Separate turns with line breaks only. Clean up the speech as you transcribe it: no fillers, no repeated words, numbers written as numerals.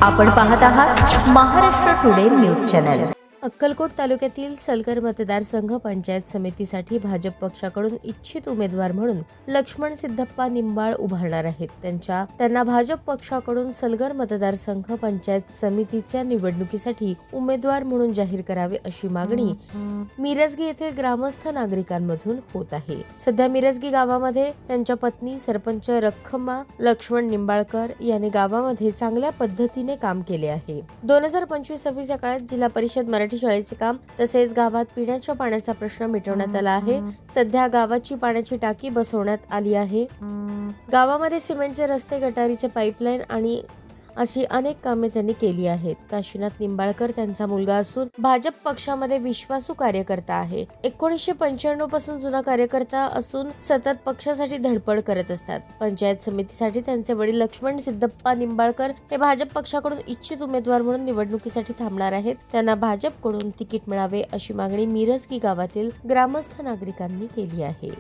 आपण पाहत आहात Maharashtra today news channel.
Akkalkot तालुक्यातील सलगर मतदारसंघ पंचायत समितीसाठी भाजप पक्षाकडून इच्छित उमेदवार म्हणून लक्ष्मण सिद्धप्पा निंबाळ उभारणार आहेत। त्यांना भाजप पक्षाकडून सलगर मतदारसंघ पंचायत समितीच्या निवडणुकीसाठी उमेदवार म्हणून जाहीर करावे अशी मागणी मिरजगी येथील ग्रामस्थ नागरिकांमधून होत आहे। सध्या मिरजगी गावामध्ये त्यांच्या पत्नी सरपंच रखमा लक्ष्मण निंबाळकर यांनी गावामध्ये चांगल्या पद्धतीने काम केले आहे। 2025-26 या काळात जिल्हा परिषद मराठी शाळेचे काम तसेच गावात पिण्याच्या पाण्याचा प्रश्न मिटवण्यात आला आहे। सध्या गावाची पाण्याची टाकी बसवण्यात आली आहे। गावामध्ये सिमेंटचे रस्ते, गटारीचे पाईपलाईन आणि अशी अनेक कामे त्यांनी केली आहेत। काशीनाथ निंबाळकर त्यांचा मुलगा असून भाजप पक्षामध्ये विश्वासू कार्यकर्ता आहे। 1995 पासून जुना कार्यकर्ता असून सतत पक्षासाठी धडपड करत असतात। पंचायत समितीसाठी त्यांचे वडील लक्ष्मण सिद्धप्पा निंबाळकर हे भाजप पक्षाकडून इच्छित उमेदवार म्हणून निवडणुकीसाठी थांबणार आहेत। त्यांना भाजपकडून तिकीट मिळावे अशी मागणी मिरजगी गावातील ग्रामस्थ नागरिकांनी केली आहे।